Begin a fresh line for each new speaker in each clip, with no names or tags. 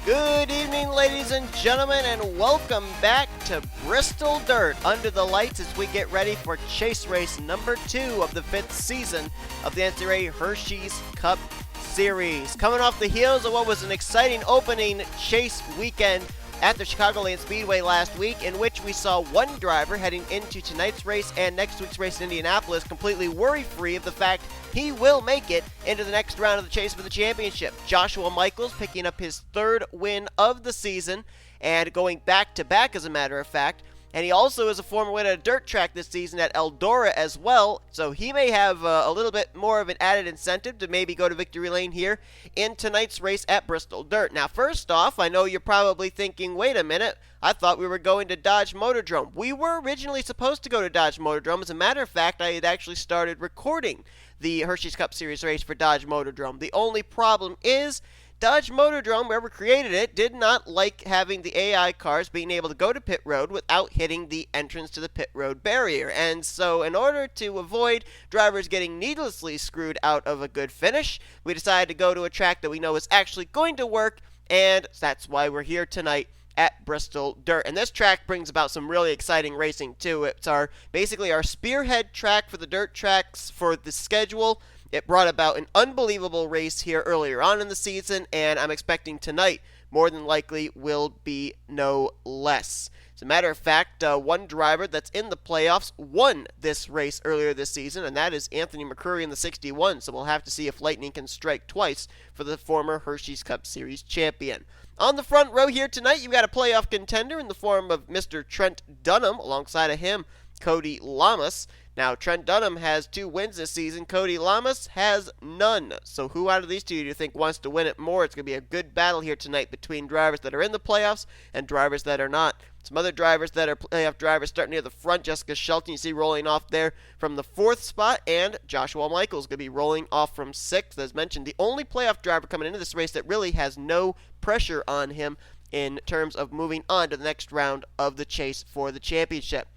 Good evening, ladies and gentlemen, and welcome back to Bristol Dirt under the lights as we get ready for chase race number 2 of the 5th season of the NCRA Hersheys Cup Series. Coming off the heels of what was an exciting opening chase weekend at the Chicagoland Speedway last week, in which we saw one driver heading into tonight's race and next week's race in Indianapolis completely worry-free of the fact he will make it into the next round of the chase for the championship. Joshua Michaels picking up his 3rd win of the season and going back-to-back, as a matter of fact. And he also is a former winner at a dirt track this season at Eldora as well, so he may have a little bit more of an added incentive to maybe go to victory lane here in tonight's race at Bristol Dirt. Now, first off, I know you're probably thinking, wait a minute, I thought we were going to Dodge Motordrome. We were originally supposed to go to Dodge Motordrome. As a matter of fact, I had actually started recording the Hersheys Cup Series race for Dodge Motordrome. The only problem is Dodge Motordrome, whoever created it, did not like having the AI cars being able to go to pit road without hitting the entrance to the pit road barrier. And so in order to avoid drivers getting needlessly screwed out of a good finish, we decided to go to a track that we know is actually going to work, and that's why we're here tonight at Bristol Dirt. And this track brings about some really exciting racing too. It's basically our spearhead track for the dirt tracks for the schedule. It brought about an unbelievable race here earlier on in the season, and I'm expecting tonight more than likely will be no less. As a matter of fact, one driver that's in the playoffs won this race earlier this season, and that is Anthony McCrury in the 61, so we'll have to see if lightning can strike twice for the former Hersheys Cup Series champion. On the front row here tonight, you've got a playoff contender in the form of Mr. Trent Dunham, alongside of him, Cody Llamas. Now, Trent Dunham has 2 wins this season. Cody Llamas has none. So who out of these two do you think wants to win it more? It's going to be a good battle here tonight between drivers that are in the playoffs and drivers that are not. Some other drivers that are playoff drivers starting near the front. J Shelton, you see rolling off there from the 4th spot. And Joshua Michaels going to be rolling off from 6th. As mentioned, the only playoff driver coming into this race that really has no pressure on him in terms of moving on to the next round of the chase for the championship.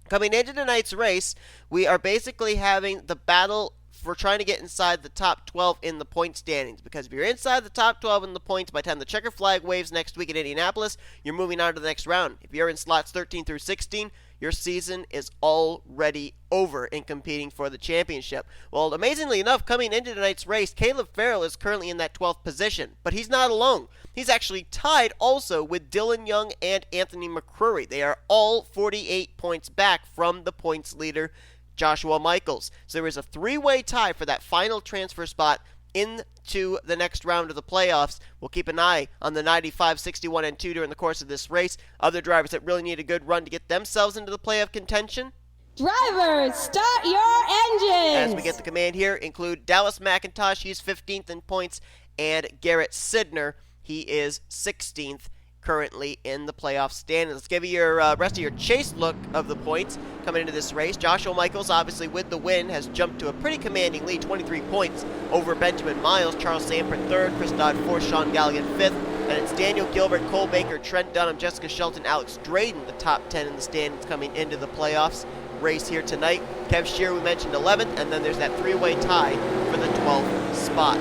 Coming into tonight's race, we are basically having the battle for trying to get inside the top 12 in the point standings. Because if you're inside the top 12 in the points by the time the checker flag waves next week in Indianapolis, you're moving on to the next round. If you're in slots 13 through 16, your season is already over in competing for the championship. Well, amazingly enough, coming into tonight's race, Caleb Farrell is currently in that 12th position. But he's not alone. He's actually tied also with Dylan Young and Anthony McCrury. They are all 48 points back from the points leader, Joshua Michaels. So there is a 3-way tie for that final transfer spot into the next round of the playoffs. We'll keep an eye on the 95, 61, and 2 during the course of this race. Other drivers that really need a good run to get themselves into the playoff contention.
Drivers, start your engines!
As we get the command here, include Dallas McIntosh, he's 15th in points, and Garrett Sydnor, he is 16th currently in the playoff standings. Let's give you your rest of your chase look of the points coming into this race. Joshua Michaels, obviously with the win, has jumped to a pretty commanding lead, 23 points over Benjamin Miles. Charles Sandford 3rd, Chris Dodd 4th, Sean Gallighan 5th, and it's Daniel Gilbert, Cole Baker, Trent Dunham, J Shelton, Alex Drayton, the top 10 in the standings coming into the playoffs race here tonight. K Shearer, we mentioned 11th, and then there's that 3-way tie for the 12th spot.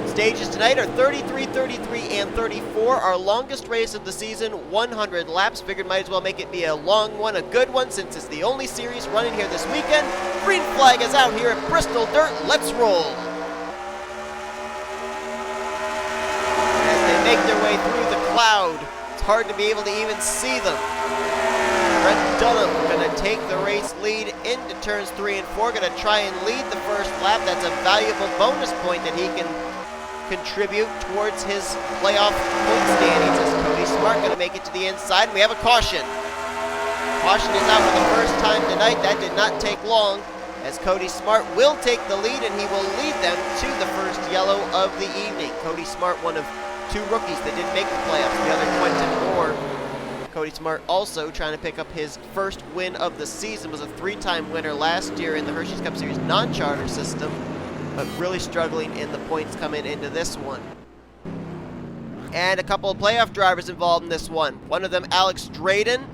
Stages tonight are 33, 33, and 34. Our longest race of the season, 100 laps. Figured might as well make it be a long one, a good one, since it's the only series running here this weekend. Green flag is out here at Bristol Dirt. Let's roll. As they make their way through the cloud, it's hard to be able to even see them. Trent Dunham going to take the race lead into turns 3 and 4. Going to try and lead the first lap. That's a valuable bonus point that he can contribute towards his playoff point standings, as Cody Smart going to make it to the inside. And we have a caution. Caution is out for the first time tonight. That did not take long, as Cody Smart will take the lead, and he will lead them to the first yellow of the evening. Cody Smart, one of 2 rookies that didn't make the playoffs. The other, Quentin Moore. Cody Smart also trying to pick up his first win of the season. Was a 3-time winner last year in the Hersheys Cup Series non-charter system, but really struggling in the points coming into this one. And a couple of playoff drivers involved in this one. One of them, Alex Drayton.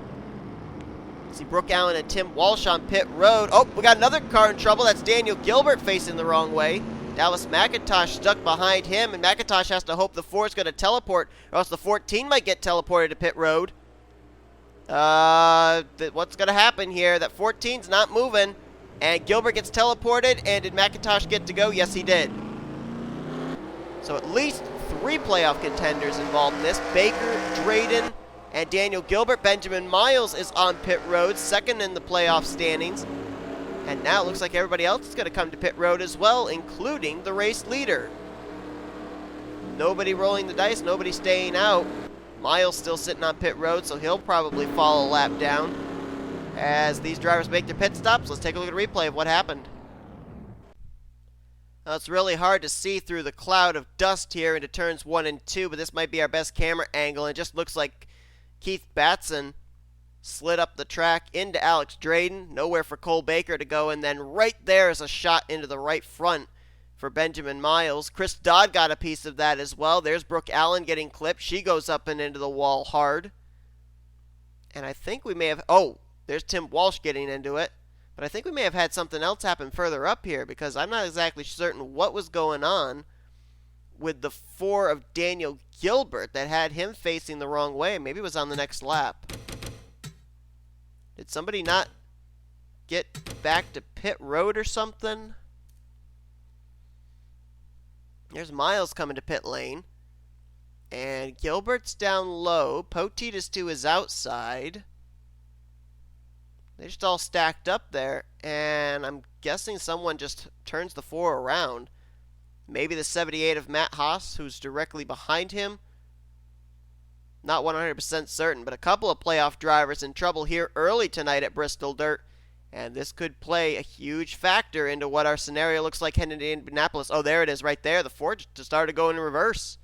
See Brooke Allen and Tim Walsh on pit road. Oh, we got another car in trouble. That's Daniel Gilbert facing the wrong way. Dallas McIntosh stuck behind him, and McIntosh has to hope the 4 is going to teleport, or else the 14 might get teleported to pit road. What's going to happen here? That 14's not moving, and Gilbert gets teleported, and did McIntosh get to go? Yes, he did. So at least 3 playoff contenders involved in this. Baker, Drayton, and Daniel Gilbert. Benjamin Miles is on pit road, second in the playoff standings. And now it looks like everybody else is going to come to pit road as well, including the race leader. Nobody rolling the dice, nobody staying out. Miles still sitting on pit road, so he'll probably fall a lap down. As these drivers make their pit stops, let's take a look at a replay of what happened. Now, it's really hard to see through the cloud of dust here into turns 1 and 2, but this might be our best camera angle. It just looks like Keith Batson slid up the track into Alex Drayton, nowhere for Cole Baker to go, and then right there is a shot into the right front for Benjamin Miles. Chris Dodd got a piece of that as well. There's Brooke Allen getting clipped. She goes up and into the wall hard. And I think we may have... Oh, there's Tim Walsh getting into it. But I think we may have had something else happen further up here, because I'm not exactly certain what was going on with the 4 of Daniel Gilbert that had him facing the wrong way. Maybe it was on the next lap. Did somebody not get back to pit road or something? There's Miles coming to pit lane. And Gilbert's down low. Poteet is to his outside. They're just all stacked up there. And I'm guessing someone just turns the 4 around. Maybe the 78 of Matt Haas, who's directly behind him. Not 100% certain, but a couple of playoff drivers in trouble here early tonight at Bristol Dirt. And this could play a huge factor into what our scenario looks like heading into Indianapolis. Oh, there it is right there. The 4 just started going in reverse.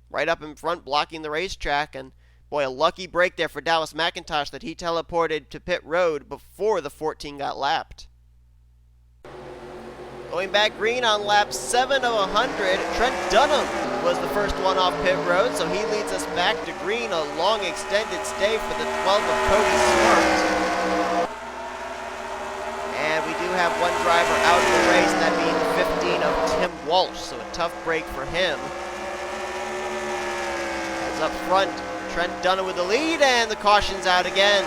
Right up in front, blocking the racetrack. And, boy, a lucky break there for Dallas McIntosh that he teleported to pit road before the 14 got lapped. Going back green on lap 7 of 100, Trent Dunham was the first one off pit road, so he leads us back to green, a long extended stay for the 12 of Cody Smart. And we do have one driver out of the race, that being the 15 of Tim Walsh, so a tough break for him. As up front, Trent Dunham with the lead, and the caution's out again.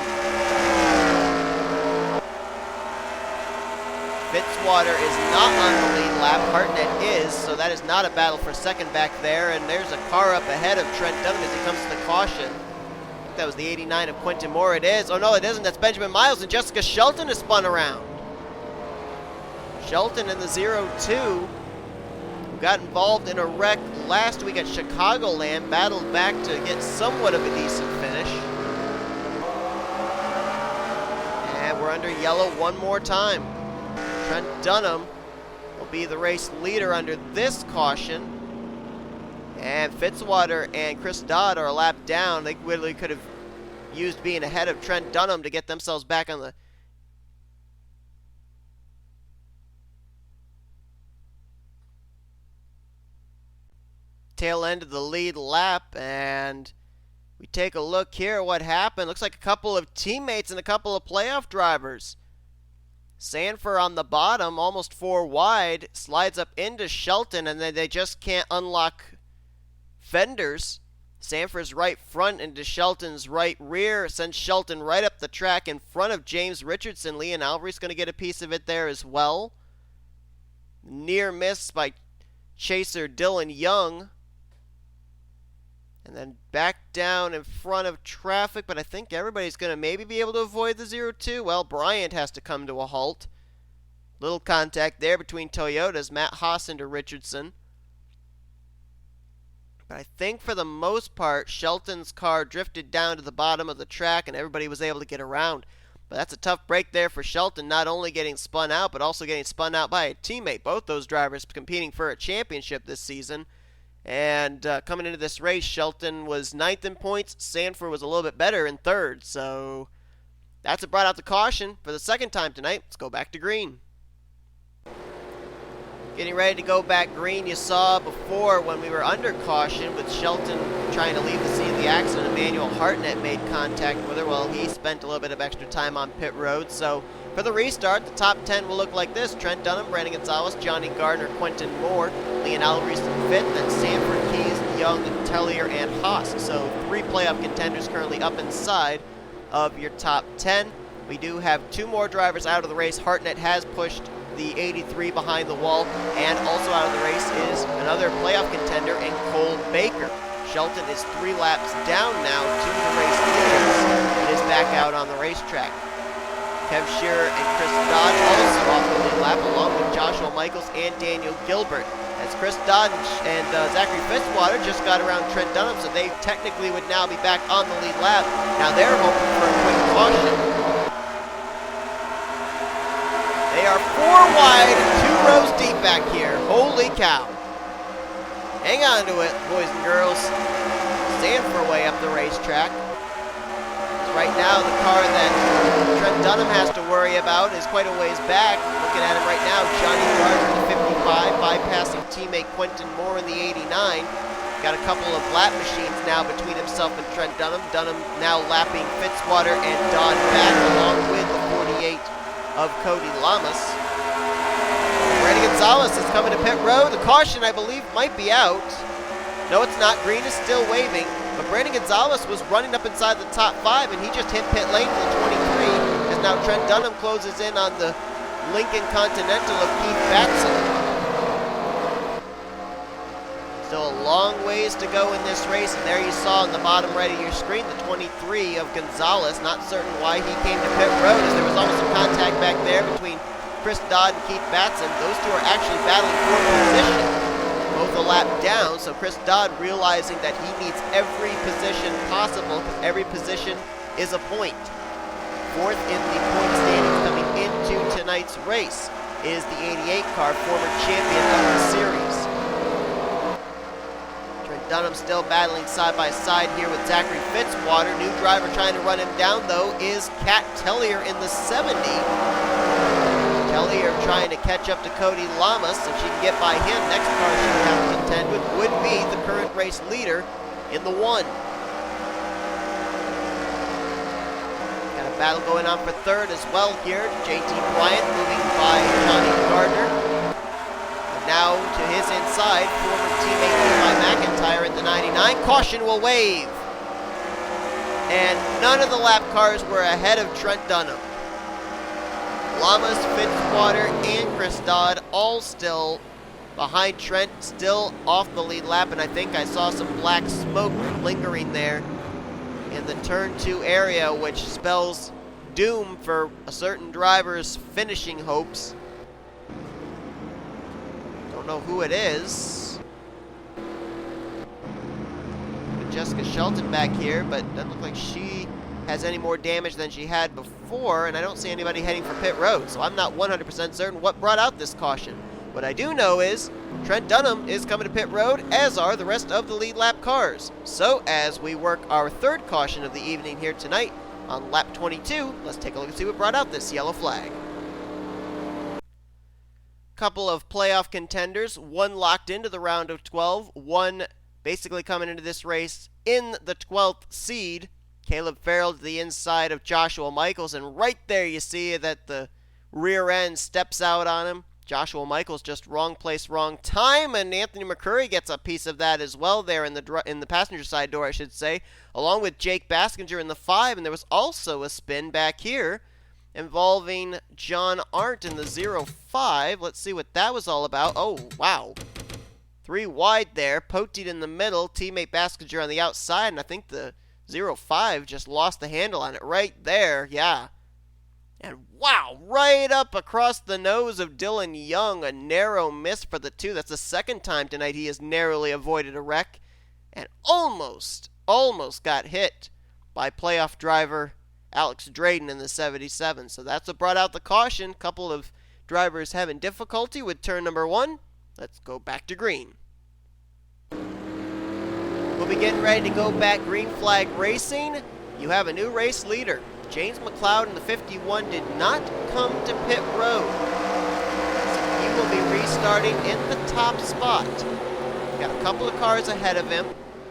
Fitzwater is not on the lead lap. Hartnett is, so that is not a battle for second back there. And there's a car up ahead of Trent Dunham as he comes to the caution. I think that was the 89 of Quentin Moore. It is. Oh, no, it isn't. That's Benjamin Miles, and Jessica Shelton is spun around. Shelton in the 0-2, who got involved in a wreck last week at Chicagoland, battled back to get somewhat of a decent finish. And we're under yellow one more time. Trent Dunham will be the race leader under this caution. And Fitzwater and Chris Dodd are a lap down. They literally could have used being ahead of Trent Dunham to get themselves back on the tail end of the lead lap. And we take a look here at what happened. Looks like a couple of teammates and a couple of playoff drivers. Sandfer on the bottom, almost 4 wide, slides up into Shelton, and then they just can't unlock fenders. Sandfer's right front into Shelton's right rear sends Shelton right up the track in front of James Richardson. Lee and Alvarise going to get a piece of it there as well. Near miss by chaser Dylan Young. And then back down in front of traffic, but I think everybody's going to maybe be able to avoid the 0-2. Well, Bryant has to come to a halt. Little contact there between Toyotas, Matt Haas into Richardson. But I think for the most part, Shelton's car drifted down to the bottom of the track and everybody was able to get around. But that's a tough break there for Shelton, not only getting spun out, but also getting spun out by a teammate. Both those drivers competing for a championship this season. And coming into this race, Shelton was 9th in points. Sandfer was a little bit better in 3rd. So that's what brought out the caution for the second time tonight. Let's go back to green. Getting ready to go back green. You saw before when we were under caution with Shelton trying to leave the scene of the accident, Emmanuel Hartnett made contact with her. Well, he spent a little bit of extra time on pit road. So For the restart, the top 10 will look like this. Trent Dunham, Brandon Gonzales, Johnny Gardner, Quentin Moore, Leon Alvarise in 5th, then Sanford, Keys, Young, Tellier, and Haas. So 3 playoff contenders currently up inside of your top 10. We do have 2 more drivers out of the race. Hartnett has pushed the 83 behind the wall, and also out of the race is another playoff contender in Cole Baker. Shelton is 3 laps down now to the race leaders. It is back out on the racetrack. K Shearer and Chris Dodd also off the lead lap, along with Joshua Michaels and Daniel Gilbert. As Chris Dodd and Zachary Fitzwater just got around Trent Dunham, so they technically would now be back on the lead lap. Now they're hoping for a quick caution. They are 4 wide, 2 rows deep back here. Holy cow. Hang on to it, boys and girls. Sandfer way up the racetrack. Right now, the car that Trent Dunham has to worry about is quite a ways back. Looking at him right now, Johnny Gardner in the 55, bypassing teammate Quentin Moore in the 89. Got a couple of lap machines now between himself and Trent Dunham. Dunham now lapping Fitzwater and Dodd back, along with the 48 of Cody Llamas. Brandon Gonzales is coming to pit road. The caution, I believe, might be out. No, it's not. Green is still waving. But Brandon Gonzales was running up inside the top 5, and he just hit pit lane to the 23, as now Trent Dunham closes in on the Lincoln Continental of Keith Batson. Still a long ways to go in this race, and there you saw on the bottom right of your screen the 23 of Gonzales. Not certain why he came to pit road, as there was almost some contact back there between Chris Dodd and Keith Batson. Those two are actually battling for position. Both a lap down, so Chris Dodd realizing that he needs every position possible, because every position is a point. 4th in the point standings coming into tonight's race is the 88 car, former champion of the series. Trent Dunham still battling side by side here with Zachary Fitzwater. New driver trying to run him down, though, is Kat Tellier in the 70. Tellier trying to catch up to Cody Llamas so she can get by him. Next car she would have to contend with would be the current race leader in the 1. Got a battle going on for 3rd as well here. J Bryant moving by Johnny Gardner. And now to his inside, former teammate D McIntyre in the 99. Caution will wave. And none of the lap cars were ahead of Trent Dunham. Llamas, Fitzwater, and Chris Dodd all still behind Trent, still off the lead lap, and I think I saw some black smoke lingering there in the turn 2 area, which spells doom for a certain driver's finishing hopes. Don't know who it is. Jessica Shelton back here, but doesn't look like she has any more damage than she had before, and I don't see anybody heading for pit road, so I'm not 100% certain what brought out this caution. What I do know is Trent Dunham is coming to pit road, as are the rest of the lead lap cars. So as we work our 3rd caution of the evening here tonight on lap 22, let's take a look and see what brought out this yellow flag. Couple of playoff contenders, one locked into the round of 12, one basically coming into this race in the 12th seed. Caleb Farrell to the inside of Joshua Michaels, and right there you see that the rear end steps out on him. Joshua Michaels just wrong place, wrong time, and Anthony McCrury gets a piece of that as well there in the passenger side door, I should say, along with J Baskinger in the 5, and there was also a spin back here involving J Arndt in the 05. Let's see what that was all about. Oh, wow. 3 wide there, Poteet in the middle, teammate Baskinger on the outside, and I think the 05 just lost the handle on it right there, yeah. And wow, right up across the nose of Dylan Young, a narrow miss for the 2. That's the 2nd time tonight he has narrowly avoided a wreck, and almost got hit by playoff driver Alex Drayton in the 77. So that's what brought out the caution. Couple of drivers having difficulty with turn number 1. Let's go back to green. We'll be getting ready to go back green flag racing. You have a new race leader. James McCloud in the 51 did not come to pit road. So he will be restarting in the top spot. Got a couple of cars ahead of him.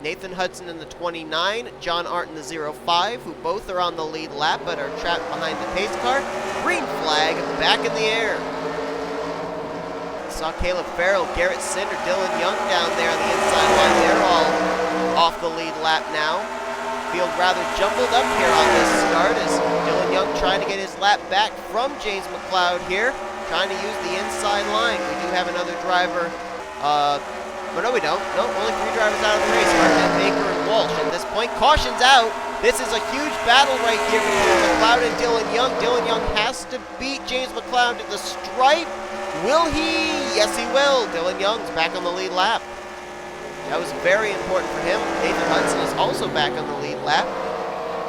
Nathan Hudson in the 29, J Arndt in the 05, who both are on the lead lap but are trapped behind the pace car. Green flag back in the air. Saw Caleb Farrell, Garrett Sydnor, Dylan Young down there on the inside line. They're all off the lead lap now. Field rather jumbled up here on this start as Dylan Young trying to get his lap back from J McCloud here, trying to use the inside line. We do have another driver. But no, we don't. No, only 3 drivers out of the race. Hartnett, Baker, and Walsh. At this point, caution's out. This is a huge battle right here between McCloud and Dylan Young. Dylan Young has to beat J McCloud to the stripe. Will he? Yes, he will. Dylan Young's back on the lead lap. That was very important for him. Nathan Hudson is also back on the lead lap,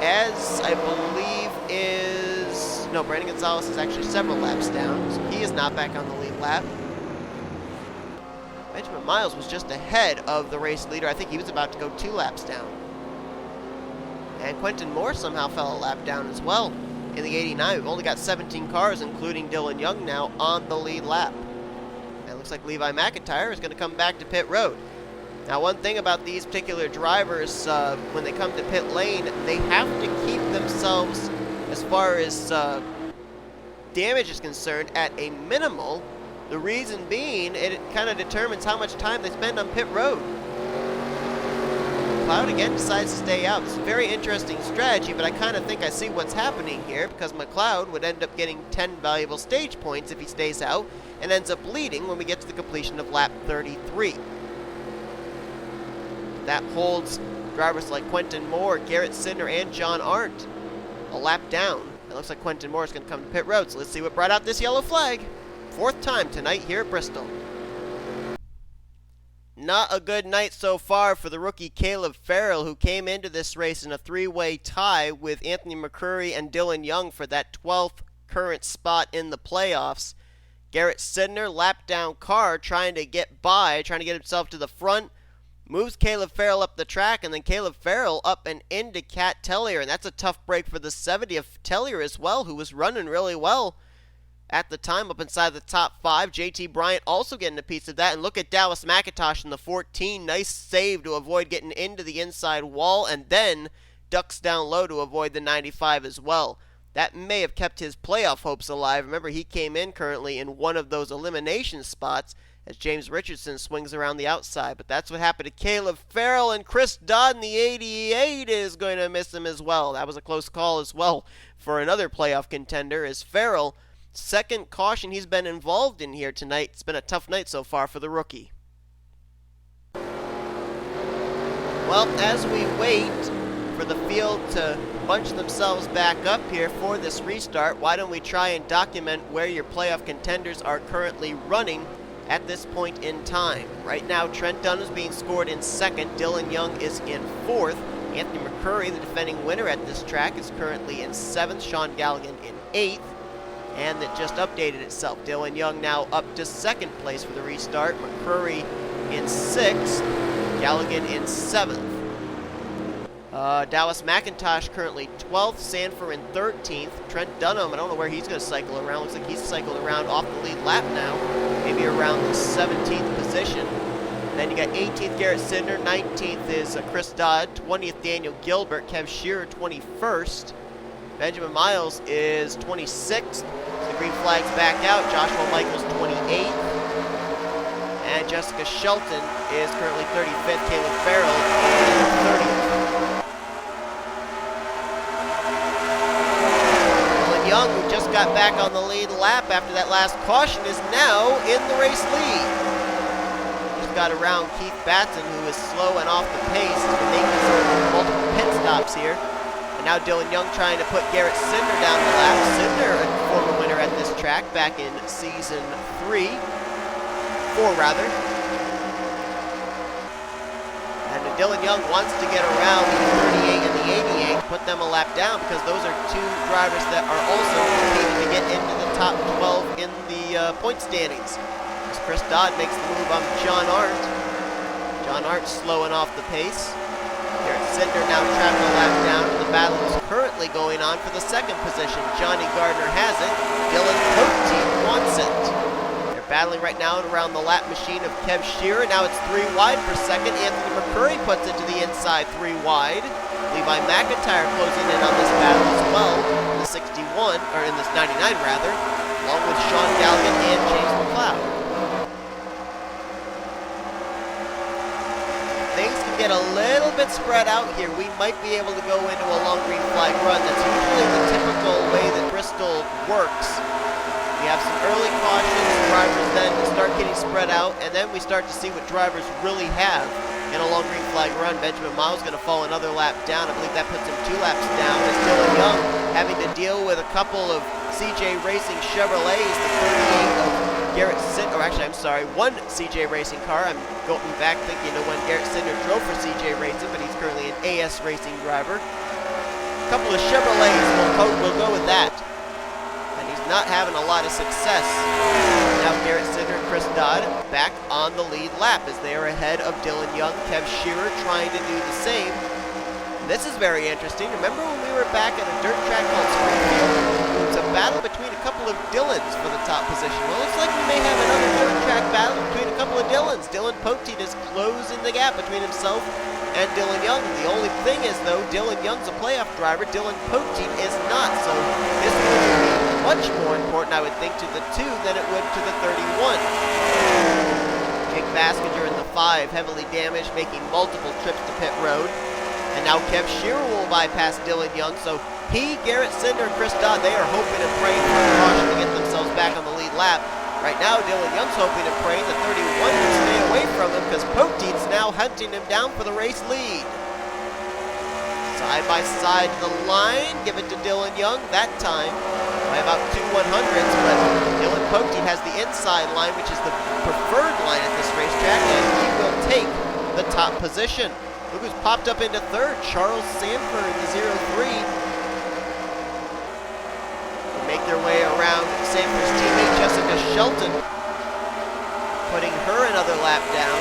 as I believe is... No, Brandon Gonzales is actually several laps down, so he is not back on the lead lap. Benjamin Miles was just ahead of the race leader. I think he was about to go 2 laps down. And Quentin Moore somehow fell a lap down as well in the 89. We've only got 17 cars, including Dylan Young now, on the lead lap. And it looks like Levi McIntyre is going to come back to pit road. Now, one thing about these particular drivers, when they come to pit lane, they have to keep themselves, as far as damage is concerned, at a minimal. The reason being, it kind of determines how much time they spend on pit road. McCloud again decides to stay out. It's a very interesting strategy, but I kind of think I see what's happening here, because McCloud would end up getting 10 valuable stage points if he stays out, and ends up leading when we get to the completion of lap 33. That holds drivers like Quentin Moore, Garrett Sydnor, and J Arndt a lap down. It looks like Quentin Moore is going to come to pit road, so let's see what brought out this yellow flag. 4th time tonight here at Bristol. Not a good night so far for the rookie Caleb Farrell, who came into this race in a 3-way tie with Anthony McCrury and Dylan Young for that 12th current spot in the playoffs. Garrett Sydnor, lap down car, trying to get by, trying to get himself to the front, moves Caleb Farrell up the track, and then Caleb Farrell up and into Cat Tellier, and that's a tough break for the 70 of Tellier as well, who was running really well at the time up inside the top 5. JT Bryant also getting a piece of that. And look at Dallas McIntosh in the 14. Nice save to avoid getting into the inside wall, and then ducks down low to avoid the 95 as well. That may have kept his playoff hopes alive. Remember, he came in currently in one of those elimination spots as J Richardson swings around the outside. But that's what happened to Caleb Farrell, and Chris Dodd in the 88 is going to miss him as well. That was a close call as well for another playoff contender, as Farrell, second caution he's been involved in here tonight. It's been a tough night so far for the rookie. Well, as we wait for the field to bunch themselves back up here for this restart, why don't we try and document where your playoff contenders are currently running at this point in time. Right now, Trent Dunham is being scored in 2nd. Dylan Young is in 4th. Anthony McCrury, the defending winner at this track, is currently in 7th. Sean Gallighan in 8th. And that just updated itself. Dylan Young now up to 2nd place for the restart. McCrury in 6th. Gallighan in 7th. Dallas McIntosh currently 12th. Sandfer in 13th. Trent Dunham, I don't know where he's going to cycle around. Looks like he's cycled around off the lead lap now. Maybe around the 17th position. Then you got 18th Garrett Sydnor. 19th is Chris Dodd. 20th Daniel Gilbert. K Shearer 21st. Benjamin Miles is 26th. The green flag's back out. Joshua Michaels 28th. And Jessica Shelton is currently 35th. Caleb Farrell is 30th. Dylan Young, who just got back on the lead lap after that last caution, is now in the race lead. Just got around Keith Batson, who is slow and off the pace. He's been making some multiple pit stops here. Now Dylan Young trying to put Garrett Sydnor down the lap. Sydnor, a former winner at this track back in season 4 rather. And Dylan Young wants to get around the 38 and the 88, put them a lap down, because those are 2 drivers that are also competing to get into the top 12 in the point standings. As Chris Dodd makes the move on J Arndt. J Arndt slowing off the pace. Garrett Sydnor now trapped a lap down, and the battle is currently going on for the 2nd position. Johnny Gardner has it. Dylan Poteet wants it. They're They're battling right now around the lap machine of K Shearer. Now it's 3 wide for second. Anthony McCrury puts it to the inside 3 wide. Levi McIntyre closing in on this battle as well in the 61, or in this 99 rather, along with Sean Gallighan and J McCloud. Things can get a little bit spread out here. We might be able to go into a long green flag run. That's usually the typical way that Bristol works. We have some early cautions, drivers then start getting spread out, and then we start to see what drivers really have in a long green flag run. Benjamin Miles going to fall another lap down. I believe that puts him 2 laps down. As Dylan Young having to deal with a couple of CJ Racing Chevrolets, the 38 of Garrett Sydnor, or actually I'm sorry, one CJ Racing car. I'm going back thinking of when Garrett Sydnor drove for CJ Racing, but he's currently an AS Racing driver. A couple of Chevrolets, we'll go with that. Not having a lot of success. Now Garrett Sydnor and Chris Dodd back on the lead lap as they are ahead of Dylan Young. K Shearer trying to do the same. This is very interesting. Remember when we were back at a dirt track called Springfield? It was a battle between a couple of Dylans for the top position. Well, it looks like we may have another dirt track battle between a couple of Dylans. Dylan Poteet is closing the gap between himself and Dylan Young. The only thing is, though, Dylan Young's a playoff driver. Dylan Poteet is not. So this will be much more important, I would think, to the 2 than it would to the 31. K Baskinger in the 5, heavily damaged, making multiple trips to pit road. And now K Shearer will bypass Dylan Young. So he, Garrett Sydnor, and Chris Dodd, they are hoping and praying for a caution to get themselves back on the lead lap. Right now, Dylan Young's hoping and praying that 31 can stay away from him because Poteet's now hunting him down for the race lead. Side by side to the line, give it to Dylan Young that time by about 2 100ths, but Dylan Poteet has the inside line, which is the preferred line at this racetrack, and he will take the top position. Look who's popped up into 3rd, Charles Sandfer in the 03. Make their way around Sandfer's teammate J Shelton, putting her another lap down.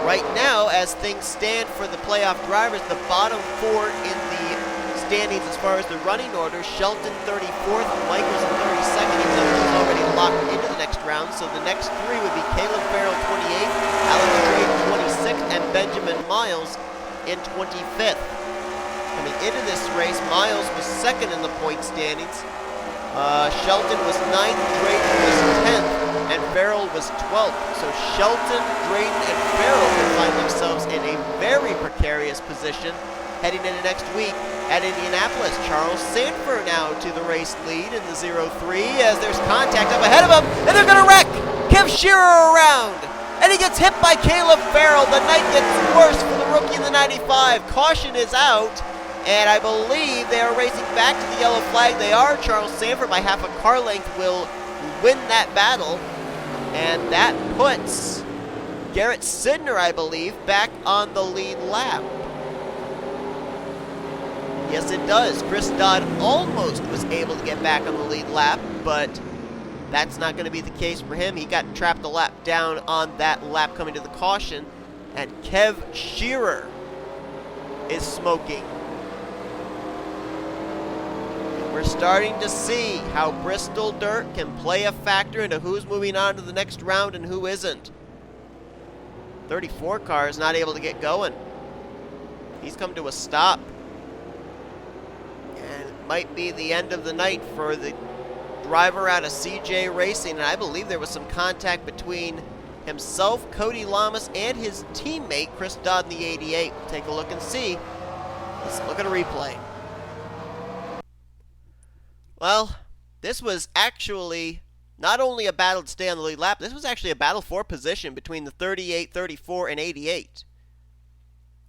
Right now, as things stand for the playoff drivers, the bottom 4 in the standings as far as the running order: Shelton 34th, Michaels in 32nd, even though he's already locked into the next round. So the next 3 would be Caleb Farrell 28th, Alex Drayton 26th, and Benjamin Miles in 25th. Coming into this race, Miles was 2nd in the point standings. Shelton was 9th, Drayton was 10th, and Farrell was 12th. So Shelton, Drayton, and Farrell will find themselves in a very precarious position heading into next week at Indianapolis. Charles Sandfer now to the race lead in the 03 as there's contact up ahead of him, and they're going to wreck K Shearer around. And he gets hit by Caleb Farrell. The night gets worse for the rookie in the 95. Caution is out. And I believe they are racing back to the yellow flag. They are. Charles Sandfer by half a car length will win that battle. And that puts Garrett Sydnor, I believe, back on the lead lap. Yes, it does. Chris Dodd almost was able to get back on the lead lap, but that's not going to be the case for him. He got trapped a lap down on that lap coming to the caution. And K Shearer is smoking. We're starting to see how Bristol Dirt can play a factor into who's moving on to the next round and who isn't. 34 car is not able to get going. He's come to a stop. And it might be the end of the night for the driver out of CJ Racing. And I believe there was some contact between himself, Cody Llamas, and his teammate, Chris Dodd in the 88. We'll take a look and see. Let's look at a replay. Well, this was actually not only a battle to stay on the lead lap, this was actually a battle for position between the 38, 34, and 88. You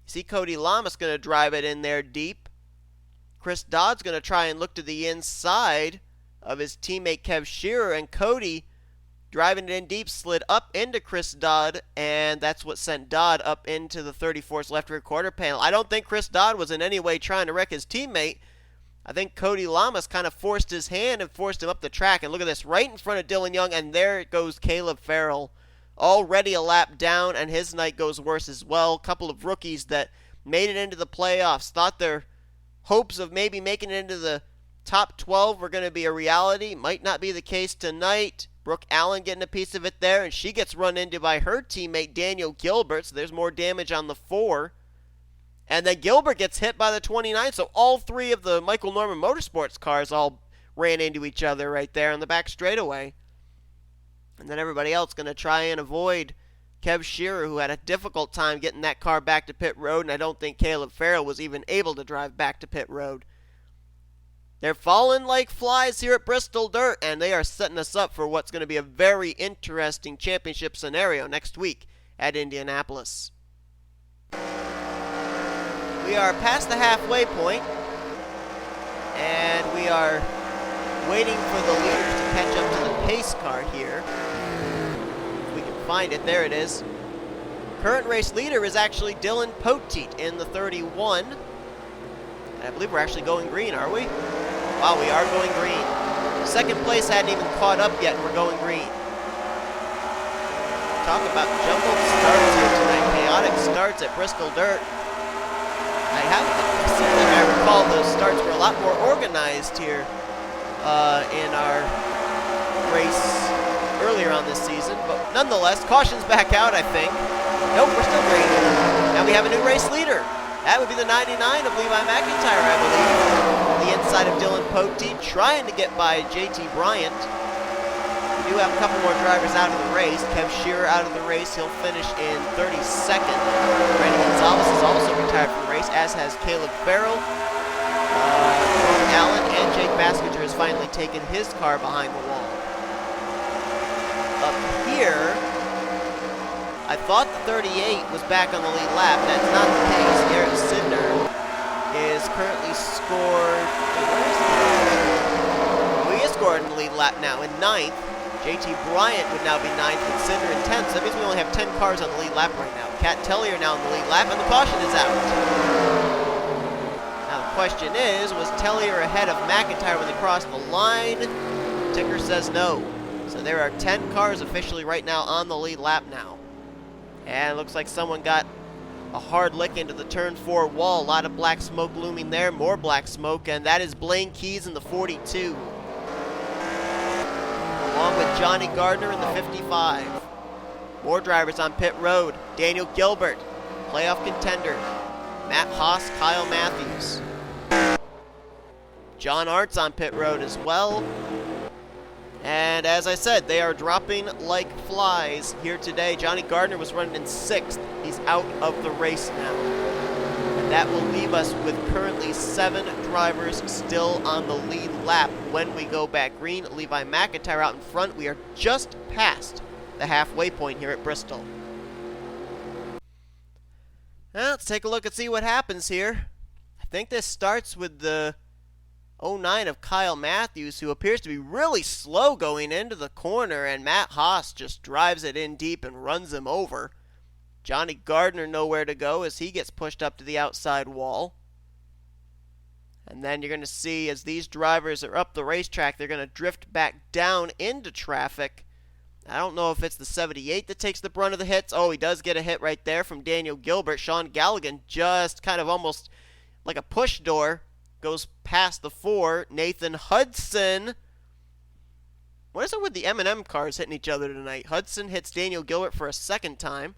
see Cody Llamas going to drive it in there deep. Chris Dodd's going to try and look to the inside of his teammate K Shearer, and Cody driving it in deep slid up into Chris Dodd, and that's what sent Dodd up into the 34's left rear quarter panel. I don't think Chris Dodd was in any way trying to wreck his teammate. I think Cody Llamas kind of forced his hand and forced him up the track. And look at this, right in front of Dylan Young, and there goes Caleb Farrell. Already a lap down, and his night goes worse as well. A couple of rookies that made it into the playoffs, thought their hopes of maybe making it into the top 12 were going to be a reality. Might not be the case tonight. Brooke Allan getting a piece of it there, and she gets run into by her teammate Daniel Guilbert, so there's more damage on the 4. And then Guilbert gets hit by the 29, so all 3 of the Michael Norman Motorsports cars all ran into each other right there on the back straightaway. And then everybody else going to try and avoid K Shearer, who had a difficult time getting that car back to pit road, and I don't think Caleb Farrell was even able to drive back to pit road. They're falling like flies here at Bristol Dirt, and they are setting us up for what's going to be a very interesting championship scenario next week at Indianapolis. We are past the halfway point, and we are waiting for the leaders to catch up to the pace car here. If we can find it, there it is. Current race leader is actually Dylan Poteet in the 31. And I believe we're actually going green, are we? Wow, we are going green. Second place hadn't even caught up yet, and we're going green. Talk about jumbled starts here tonight. Chaotic starts at Bristol Dirt. I recall those starts were a lot more organized here in our race earlier on this season. But nonetheless, caution's back out, I think. Nope, we're still green. Now we have a new race leader. That would be the 99 of Levi McIntyre, I believe. The inside of Dylan Poteet, trying to get by JT Bryant. We do have a couple more drivers out of the race. K Shearer out of the race. He'll finish in 32nd. Brandon Gonzales is also retired from the race, as has Caleb Farrell. Allen and J Baskinger has finally taken his car behind the wall. Up here, I thought the 38 was back on the lead lap. That's not the case. G Sydnor is currently scored. He is scored in the lead lap now in 9th. JT Bryant would now be 9th and Sydnor in 10th. So that means we only have 10 cars on the lead lap right now. Cat Tellier now in the lead lap, and the caution is out. Now the question is, was Tellier ahead of McIntyre when they crossed the line? Ticker says no. So there are 10 cars officially right now on the lead lap now. And it looks like someone got a hard lick into the turn 4 wall. A lot of black smoke looming there. More black smoke, and that is Blaine Keys in the 42. Along with Johnny Gardner in the 55. More drivers on pit road. Daniel Guilbert, playoff contender. Matt Haas, Kyle Mathews. John Arndt's on pit road as well. And as I said, they are dropping like flies here today. Johnny Gardner was running in 6th. He's out of the race now. And that will leave us with currently 7 drivers still on the lead lap when we go back green. Levi McIntyre out in front. We are just past the halfway point here at Bristol. Now, let's take a look and see what happens here. I think this starts with the 09 of Kyle Mathews, who appears to be really slow going into the corner, and Matt Haas just drives it in deep and runs him over. Johnny Gardner nowhere to go as he gets pushed up to the outside wall. And then you're going to see as these drivers are up the racetrack, they're going to drift back down into traffic. I don't know if it's the 78 that takes the brunt of the hits. Oh, he does get a hit right there from Daniel Guilbert. Sean Gallighan just kind of almost like a push door goes past the 4. Nathan Hudson. What is it with the M&M cars hitting each other tonight? Hudson hits Daniel Guilbert for a second time.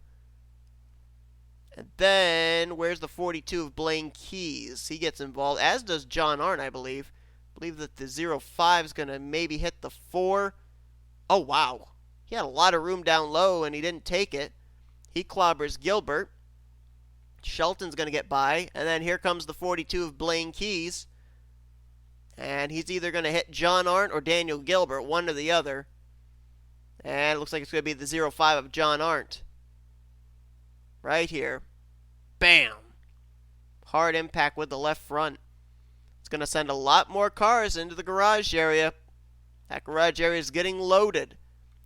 And then, where's the 42 of Blaine Keys? He gets involved, as does John Arndt, I believe. I believe that the 05 is going to maybe hit the 4. Oh, wow. He had a lot of room down low, and he didn't take it. He clobbers Guilbert. Shelton's going to get by, and then here comes the 42 of Blaine Keys. And he's either going to hit John Arndt or Daniel Guilbert, one or the other. And it looks like it's going to be the 05 of John Arndt. Right here. Bam! Hard impact with the left front. It's going to send a lot more cars into the garage area. That garage area is getting loaded.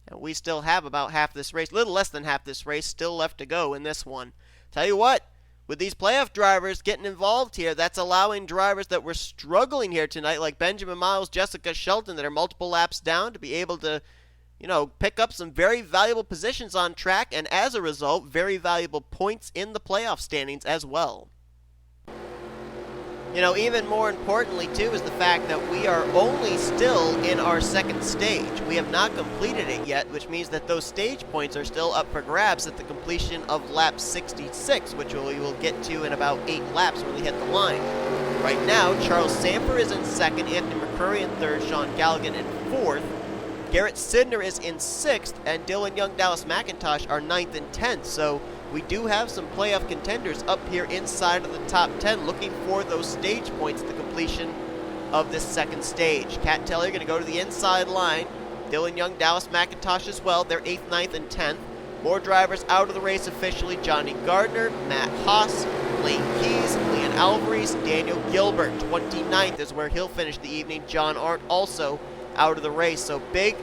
And we still have about half this race, a little less than half this race, still left to go in this one. Tell you what, with these playoff drivers getting involved here, that's allowing drivers that were struggling here tonight, like Benjamin Miles, Jessica Shelton, that are multiple laps down, to be able to, pick up some very valuable positions on track, and as a result, very valuable points in the playoff standings as well. You know, even more importantly, too, is the fact that we are only still in our second stage. We have not completed it yet, which means that those stage points are still up for grabs at the completion of lap 66, which we will get to in about 8 laps when we hit the line. Right now, Charles Sandfer is in second, Anthony McCrury in third, Sean Gallighan in fourth. G Sydnor is in 6th, and Dylan Young, Dallas McIntosh are 9th and 10th, so we do have some playoff contenders up here inside of the top 10 looking for those stage points at the completion of this second stage. Cat Tellier going to go to the inside line. Dylan Young, Dallas McIntosh as well. They're 8th, 9th, and 10th. More drivers out of the race officially. Johnny Gardner, Matt Haas, Lane Keys, Leon Alvarise, Daniel Guilbert. 29th is where he'll finish the evening. J Arndt also out of the race. So big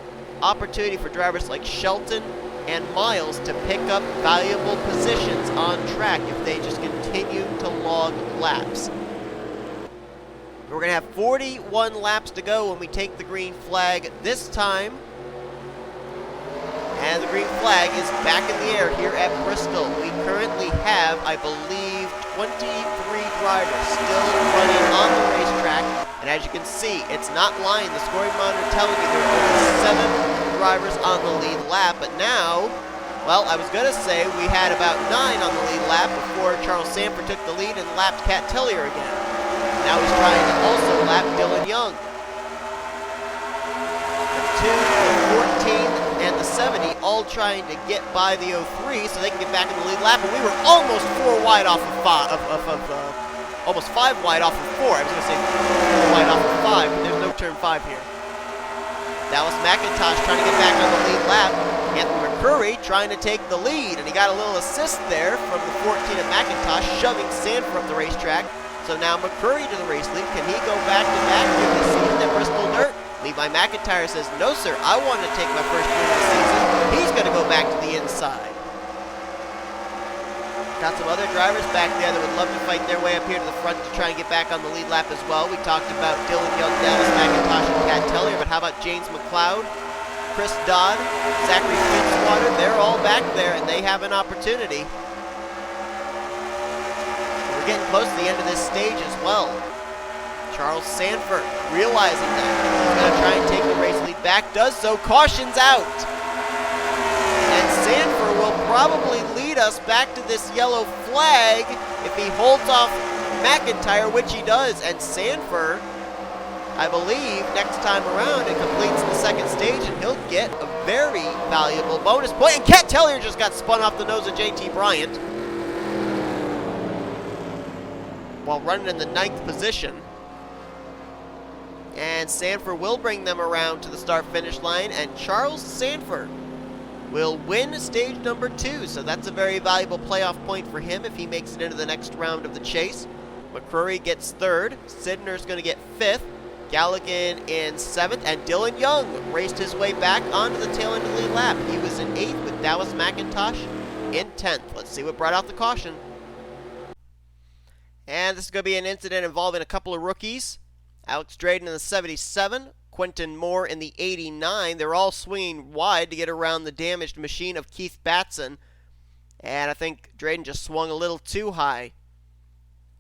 opportunity for drivers like Shelton and Miles to pick up valuable positions on track if they just continue to log laps. We're going to have 41 laps to go when we take the green flag this time. And the green flag is back in the air here at Bristol. We currently have, I believe, 23 drivers still running on the racetrack. And as you can see, it's not lying. The scoring monitor telling you there are only 7 drivers on the lead lap. But now, well, I was going to say we had about 9 on the lead lap before Charles Sandfer took the lead and lapped Cat Tellier again. Now he's trying to also lap Dylan Young. The 2, the 14, and the 70 all trying to get by the 03 so they can get back in the lead lap. And we were almost 4 wide off of 5, almost 5 wide off of 4. I was going to say 4 wide off of 5, but there's no turn 5 here. Dallas McIntosh trying to get back on the lead lap. Anthony McCrury trying to take the lead, and he got a little assist there from the 14 of McIntosh, shoving Sandfer up the racetrack. So now McCrury to the race lead. Can he go back-to-back with the season at Bristol Dirt? Levi McIntyre says, no, sir, I want to take my first win of the season. He's going to go back to the inside. Got some other drivers back there that would love to fight their way up here to the front to try and get back on the lead lap as well. We talked about Dylan Young, Dallas McIntosh, and Cat Tellier, but how about James McCloud, Chris Dodd, Zachary Fitzwater? They're all back there, and they have an opportunity. We're getting close to the end of this stage as well. Charles Sandfer realizing that. He's going to try and take the race lead back. Does so. Caution's out. And Sandfer will probably lead us back to this yellow flag if he holds off McIntyre, which he does. And Sandfer, I believe, next time around, it completes the second stage, and he'll get a very valuable bonus point. And Cat Tellier just got spun off the nose of J Bryant while running in the 9th position. And Sandfer will bring them around to the start-finish line, and Charles Sandfer will win stage number 2, so that's a very valuable playoff point for him if he makes it into the next round of the chase. McCrury gets 3rd, Sydnor's going to get 5th, Gallighan in 7th, and Dylan Young raced his way back onto the tail end of the lead lap. He was in 8th with Dallas McIntosh in 10th. Let's see what brought out the caution. And this is going to be an incident involving a couple of rookies. Alex Drayton in the 77, Quentin Moore in the 89. They're all swinging wide to get around the damaged machine of Keith Batson. And I think Drayton just swung a little too high.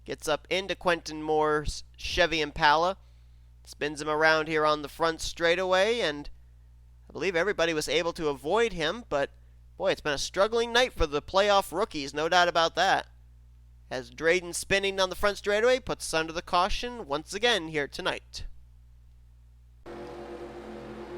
Gets up into Quentin Moore's Chevy Impala. Spins him around here on the front straightaway. And I believe everybody was able to avoid him. But, boy, it's been a struggling night for the playoff rookies. No doubt about that. As Drayton spinning on the front straightaway puts us under the caution once again here tonight.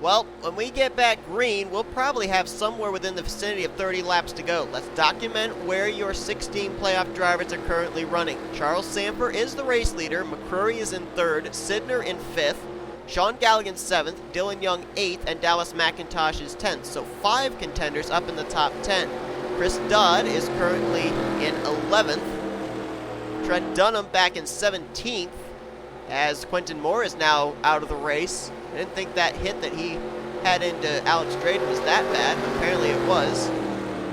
Well, when we get back green, we'll probably have somewhere within the vicinity of 30 laps to go. Let's document where your 16 playoff drivers are currently running. Charles Sandfer is the race leader. McCrury is in 3rd, Sydnor in 5th, Sean Gallighan 7th, Dylan Young 8th, and Dallas McIntosh is 10th. So 5 contenders up in the top 10. Chris Dodd is currently in 11th. Trent Dunham back in 17th, as Quentin Moore is now out of the race. I didn't think that hit that he had into Alex Drayton was that bad, but apparently it was.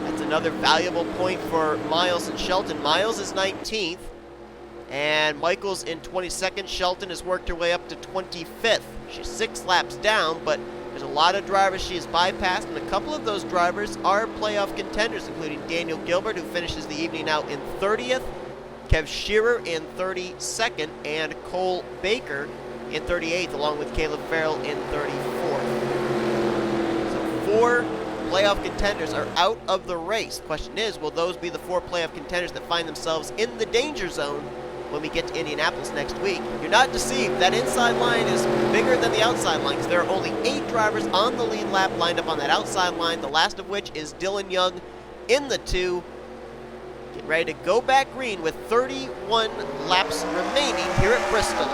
That's another valuable point for Miles and Shelton. Miles is 19th, and Michael's in 22nd. Shelton has worked her way up to 25th. She's 6 laps down, but there's a lot of drivers she has bypassed, and a couple of those drivers are playoff contenders, including Daniel Guilbert, who finishes the evening out in 30th, K Shearer in 32nd, and Cole Baker in 38th, along with Caleb Farrell in 34th. So 4 playoff contenders are out of the race. The question is, will those be the 4 playoff contenders that find themselves in the danger zone when we get to Indianapolis next week? You're not deceived. That inside line is bigger than the outside line because there are only 8 drivers on the lead lap lined up on that outside line, the last of which is Dylan Young in the 2. Getting ready to go back green with 31 laps remaining here at Bristol.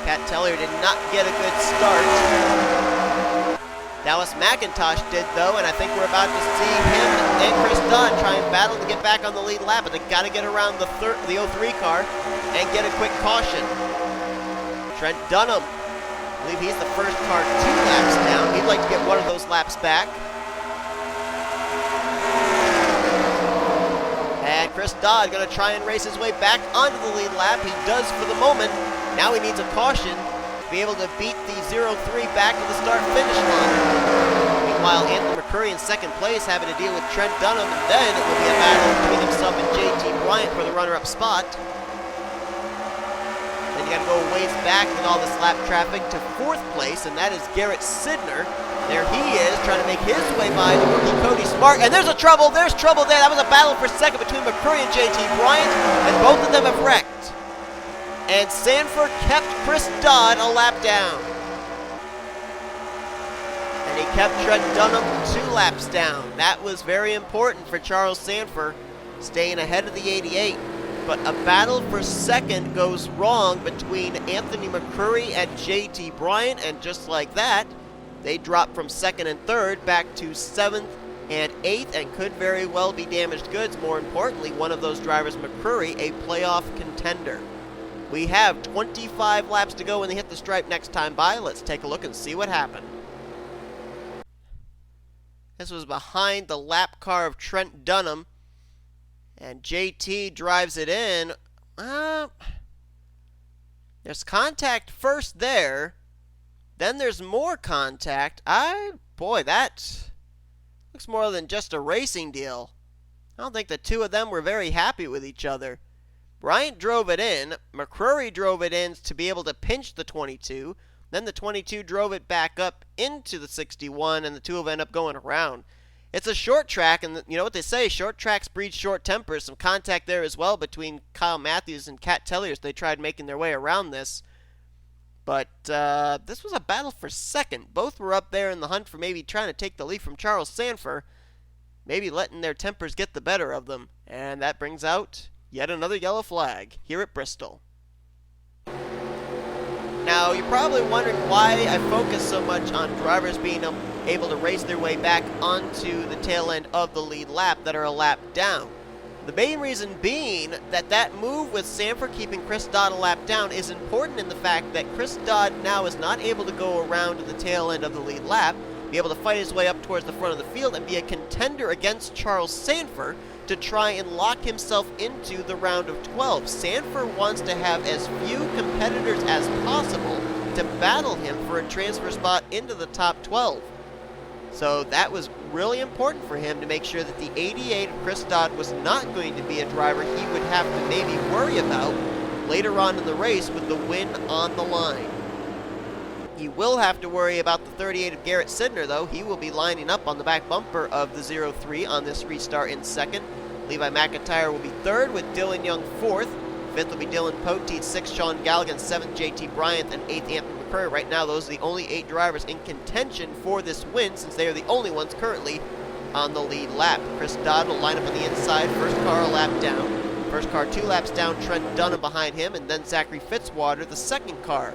Cat Tellier did not get a good start. Dallas McIntosh did, though, and I think we're about to see him and Chris Dodd try and battle to get back on the lead lap, but they got to get around the 03 car and get a quick caution. Trent Dunham, I believe he's the first car 2 laps down. He'd like to get one of those laps back. And Chris Dodd going to try and race his way back onto the lead lap. He does for the moment. Now he needs a caution to be able to beat the 03 back to the start-finish line. Meanwhile, Anthony McCrury in second place having to deal with Trent Dunham, and then it will be a battle between himself and J Bryant for the runner-up spot. Then you got to go a ways back with all this lap traffic to 4th place, and that is J Sydnor. There he is, trying to make his way by the rookie Cody Smart, and there's trouble there. That was a battle for second between McCrury and J Bryant, and both of them have wrecked. And Sandfer kept Chris Dodd a lap down. And he kept Trent Dunham 2 laps down. That was very important for Charles Sandfer, staying ahead of the 88. But a battle for second goes wrong between Anthony McCrury and J Bryant, and just like that, they drop from 2nd and 3rd back to 7th and 8th, and could very well be damaged goods. More importantly, one of those drivers, McCrury, a playoff contender. We have 25 laps to go when they hit the stripe next time by. Let's take a look and see what happened. This was behind the lap car of Trent Dunham, and JT drives it in. There's contact first there. Then there's more contact. Boy, that looks more than just a racing deal. I don't think the 2 of them were very happy with each other. Bryant drove it in. McCrury drove it in to be able to pinch the 22. Then the 22 drove it back up into the 61, and the 2 of them end up going around. It's a short track, and you know what they say, short tracks breed short tempers. Some contact there as well between K Mathews and Cat Tellier as they tried making their way around this. But this was a battle for second. Both were up there in the hunt for maybe trying to take the lead from Charles Sandfer, maybe letting their tempers get the better of them. And that brings out yet another yellow flag here at Bristol. Now, you're probably wondering why I focus so much on drivers being able to race their way back onto the tail end of the lead lap that are a lap down. The main reason being that move with Sandfer keeping Chris Dodd a lap down is important in the fact that Chris Dodd now is not able to go around to the tail end of the lead lap, be able to fight his way up towards the front of the field, and be a contender against Charles Sandfer to try and lock himself into the round of 12. Sandfer wants to have as few competitors as possible to battle him for a transfer spot into the top 12. So that was really important for him to make sure that the 88 of Chris Dodd was not going to be a driver he would have to maybe worry about later on in the race with the win on the line. He will have to worry about the 38 of J Sydnor, though. He will be lining up on the back bumper of the 03 on this restart in second. Levi McIntyre will be third with Dylan Young fourth. Fifth will be Dylan Poteet, sixth Sean Gallighan, seventh JT Bryant, and eighth Anthony McCurry. Right now, those are the only 8 drivers in contention for this win, since they are the only ones currently on the lead lap. Chris Dodd will line up on the inside, first car a lap down. First car 2 laps down, Trent Dunham behind him, and then Zachary Fitzwater, the second car,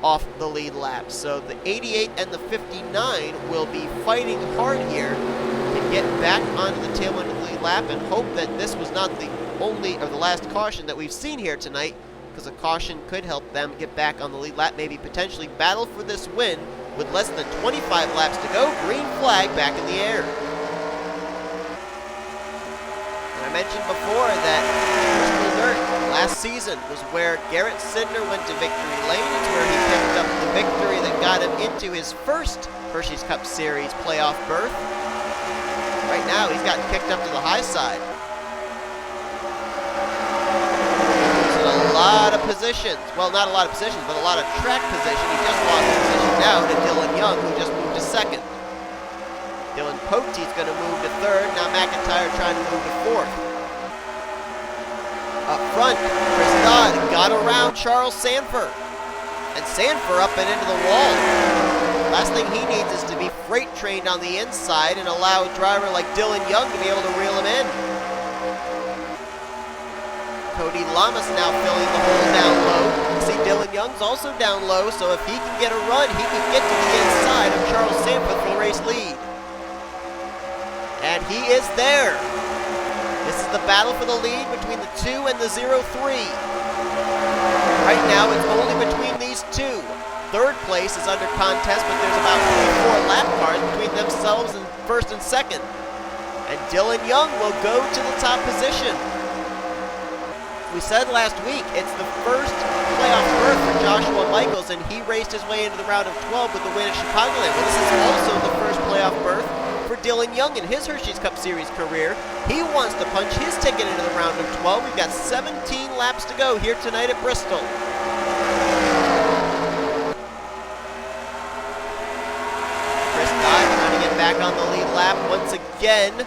off the lead lap. So the 88 and the 59 will be fighting hard here to get back onto the tail end of the lead lap, and hope that this was not the only or the last caution that we've seen here tonight, because a caution could help them get back on the lead lap, maybe potentially battle for this win with less than 25 laps to go. Green flag back in the air. And I mentioned before that Bristol Dirt last season was where J Sydnor went to victory lane. It's where he picked up the victory that got him into his first Hersheys Cup Series playoff berth. Right now, he's gotten kicked up to the high side. Losing a lot of positions. Well, not a lot of positions, but a lot of track position. He just lost position now to Dylan Young, who just moved to second. Dylan Poteet's going to move to third. Now McIntyre trying to move to fourth. Up front, Chris Dodd got around Charles Sandfer. And Sandfer up and into the wall. Last thing he needs is to be freight trained on the inside and allow a driver like Dylan Young to be able to reel him in. Cody Llamas now filling the hole down low. You see Dylan Young's also down low, so if he can get a run, he can get to the inside of Charles Sandfer for the race lead. And he is there. This is the battle for the lead between the 2 and the 0-3. Right now, it's only between these two. Third place is under contest, but there's about 4 lap cars between themselves and first and second. And Dylan Young will go to the top position. We said last week, it's the first playoff berth for Joshua Michaels, and he raced his way into the round of 12 with the win at Chicagoland. Well, this is also the first playoff berth for Dylan Young in his Hersheys Cup Series career. He wants to punch his ticket into the round of 12. We've got 17 laps to go here tonight at Bristol. Chris Dodd trying to get back on the lead lap once again.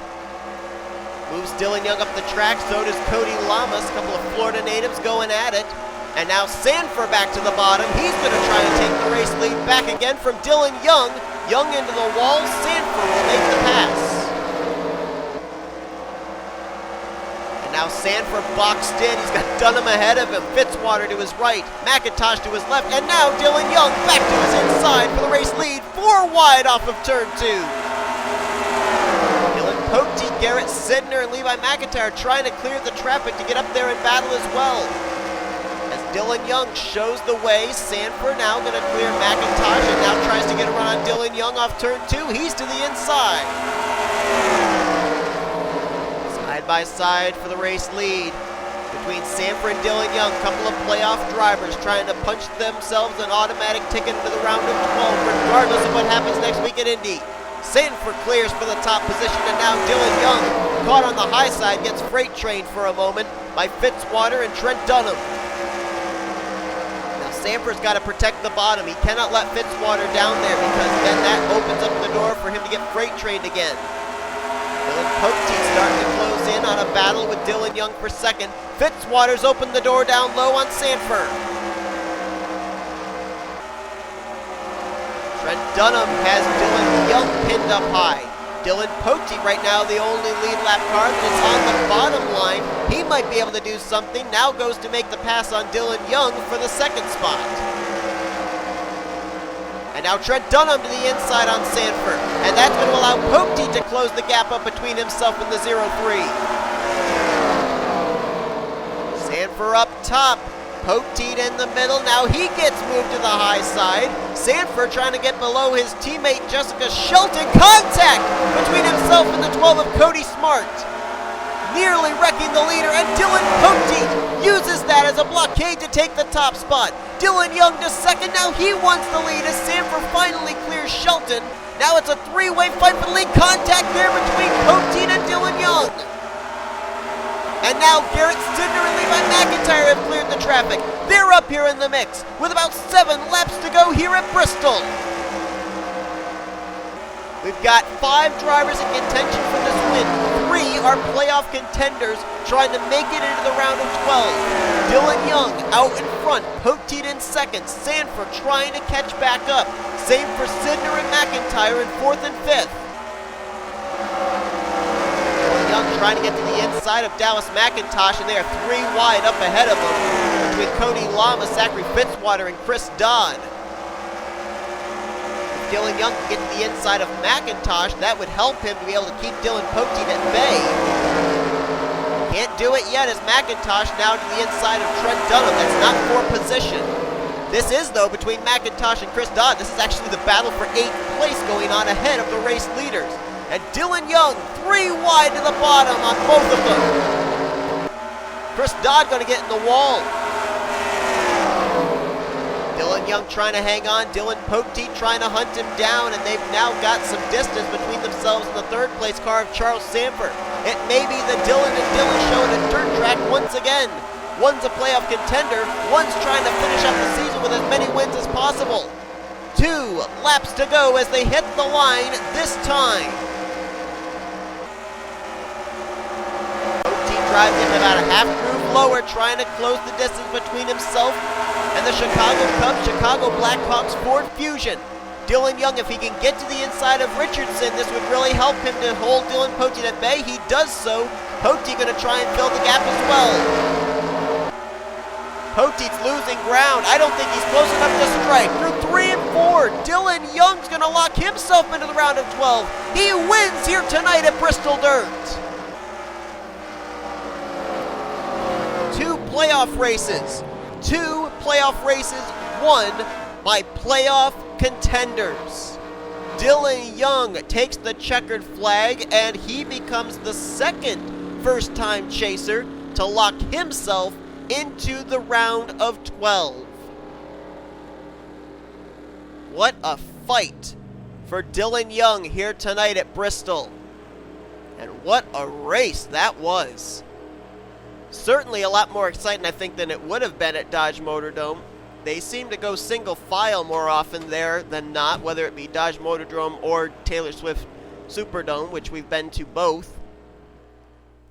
Moves Dylan Young up the track, so does Cody Llamas. A couple of Florida natives going at it. And now Sandfer back to the bottom. He's going to try and take the race lead back again from Dylan Young. Young into the wall. Sandfer will make the pass. And now Sandfer boxed in. He's got Dunham ahead of him. Fitzwater to his right. McIntosh to his left. And now Dylan Young back to his inside for the race lead. 4 wide off of turn 2. Poteet, G Sydnor, and Levi McIntyre trying to clear the traffic to get up there and battle as well. As Dylan Young shows the way, Sandfer now going to clear McIntosh and now tries to get a run on Dylan Young off turn 2. He's to the inside. Side by side for the race lead between Sandfer and Dylan Young. A couple of playoff drivers trying to punch themselves an automatic ticket into the round of 12, regardless of what happens next week at Indy. Sandfer clears for the top position, and now Dylan Young, caught on the high side, gets freight trained for a moment by Fitzwater and Trent Dunham. Now Sandfer's got to protect the bottom. He cannot let Fitzwater down there because then that opens up the door for him to get freight trained again. Dylan Poteet starting to close in on a battle with Dylan Young for second. Fitzwater's opened the door down low on Sandfer. Trent Dunham has Dylan Young pinned up high. Dylan Poteet right now the only lead lap car that's on the bottom line. He might be able to do something. Now goes to make the pass on Dylan Young for the second spot. And now Trent Dunham to the inside on Sandfer. And that's going to allow Poteet to close the gap up between himself and the 0-3. Sandfer up top. Poteet in the middle. Now he gets moved to the high side. Sandfer trying to get below his teammate Jessica Shelton. Contact between himself and the 12 of Cody Smart. Nearly wrecking the leader, and Dylan Poteet uses that as a blockade to take the top spot. Dylan Young to second. Now he wants the lead as Sandfer finally clears Shelton. Now it's a 3-way fight for the lead. Contact there between Poteet and Dylan Young. And now G Sydnor and Levi McIntyre have cleared the traffic. They're up here in the mix with about 7 laps to go here at Bristol. We've got 5 drivers in contention for this win. 3 are playoff contenders trying to make it into the round of 12. Dylan Young out in front, Poteet in second, Sandfer trying to catch back up. Same for Sydnor and McIntyre in 4th and 5th. Trying to get to the inside of Dallas McIntosh, and they are 3 wide up ahead of him between Cody Llamas, Zachary Fitzwater, and Chris Dodd. If Dylan Young can get to the inside of McIntosh, that would help him to be able to keep Dylan Poteet at bay. Can't do it yet as McIntosh now to the inside of Trent Dunham. That's not for position. This is, though, between McIntosh and Chris Dodd. This is actually the battle for 8th place going on ahead of the race leaders. And Dylan Young, 3 wide to the bottom on both of them. Chris Dodd going to get in the wall. Dylan Dylan Young trying to hang on. Dylan Poteet trying to hunt him down, and they've now got some distance between themselves and the third place car of Charles Sandfer. It may be the Dylan and Dylan show at a dirt track once again. One's a playoff contender, one's trying to finish up the season with as many wins as possible. 2 laps to go as they hit the line this time. Poteet drives in about a half groove lower, trying to close the distance between himself and the Chicago Cubs, Chicago Blackhawks Ford Fusion. Dylan Young, if he can get to the inside of Richardson, this would really help him to hold Dylan Poteet at bay. He does so. Poteet going to try and fill the gap as well. Poteet's losing ground. I don't think he's close enough to strike. Through 3 and 4, Dylan Young's going to lock himself into the round of 12. He wins here tonight at Bristol Dirt. 2 playoff races. 2 playoff races won by playoff contenders. Dylan Young takes the checkered flag, and he becomes the second first-time chaser to lock himself into the round of 12. What a fight for Dylan Young here tonight at Bristol. And what a race that was. Certainly a lot more exciting, I think, than it would have been at Dodge Motor Dome. They seem to go single file more often there than not, whether it be Dodge Motor Dome or Taylor Swift Superdome, which we've been to both.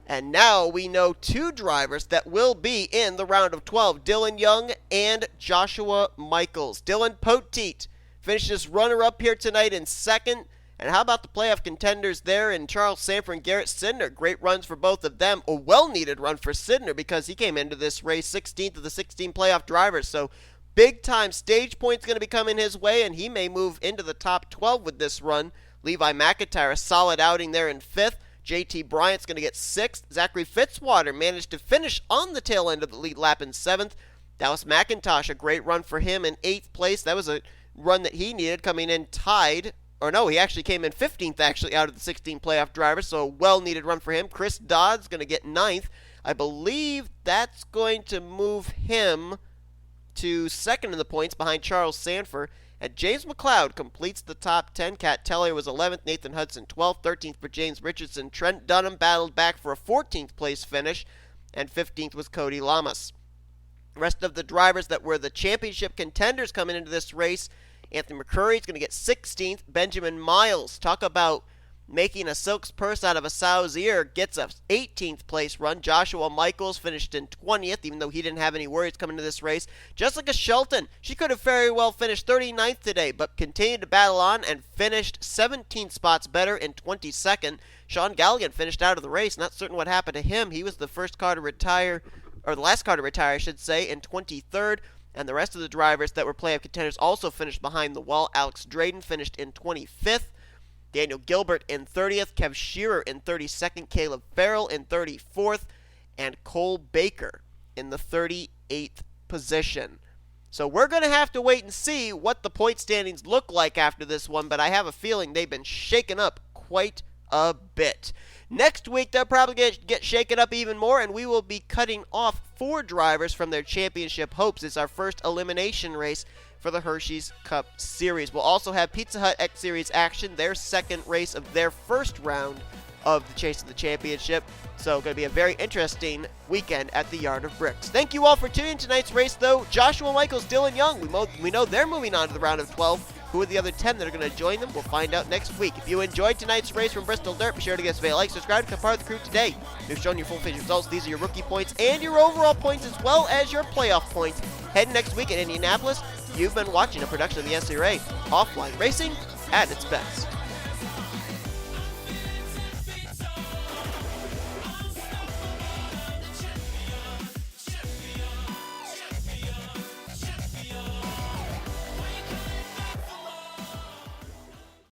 And now we know 2 drivers that will be in the round of 12, Dylan Young and Joshua Michaels. Dylan Poteet finishes runner-up here tonight in second. And how about the playoff contenders there in Charles Sandfer and Garrett Sydnor? Great runs for both of them. A well-needed run for Sydnor because he came into this race 16th of the 16 playoff drivers. So big-time stage points going to be coming his way, and he may move into the top 12 with this run. Levi McIntyre, a solid outing there in 5th. J Bryant's going to get 6th. Zachary Fitzwater managed to finish on the tail end of the lead lap in 7th. Dallas McIntosh, a great run for him in 8th place. That was a run that he needed, coming in tied. Or no, he actually came in 15th out of the 16 playoff drivers, so a well-needed run for him. Chris Dodd's going to get 9th. I believe that's going to move him to 2nd in the points behind Charles Sandfer. And J McCloud completes the top 10. Cat Teller was 11th, Nathan Hudson 12th, 13th for J Richardson. Trent Dunham battled back for a 14th place finish, and 15th was T Llamas. The rest of the drivers that were the championship contenders coming into this race, Anthony McCrury is going to get 16th. Benjamin Miles, talk about making a silk's purse out of a sow's ear, gets a 18th place run. Joshua Michaels finished in 20th, even though he didn't have any worries coming to this race. Jessica Shelton, she could have very well finished 39th today, but continued to battle on and finished 17 spots better in 22nd. Sean Gallighan finished out of the race. Not certain what happened to him. He was the first car to retire, or the last car to retire, I should say, in 23rd. And the rest of the drivers that were playoff contenders also finished behind the wall. Alex Drayton finished in 25th. Daniel Guilbert in 30th. K Shearer in 32nd. Caleb Farrell in 34th. And Cole Baker in the 38th position. So we're going to have to wait and see what the point standings look like after this one. But I have a feeling they've been shaken up quite a bit. Next week, they'll probably get shaken up even more, and we will be cutting off 4 drivers from their championship hopes. It's our first elimination race for the Hersheys Cup Series. We'll also have Pizza Hut X Series action, their second race of their first round of the Chase of the Championship. So going to be a very interesting weekend at the Yard of Bricks. Thank you all for tuning in tonight's race, though. Joshua Michaels, Dylan Young, we know they're moving on to the round of 12. Who are the other 10 that are going to join them? We'll find out next week. If you enjoyed tonight's race from Bristol Dirt, be sure to give us a like, subscribe, become part of the crew today. We've shown your full page results. These are your rookie points and your overall points, as well as your playoff points. Head next week at Indianapolis. You've been watching a production of the NCRA Offline Racing at its best.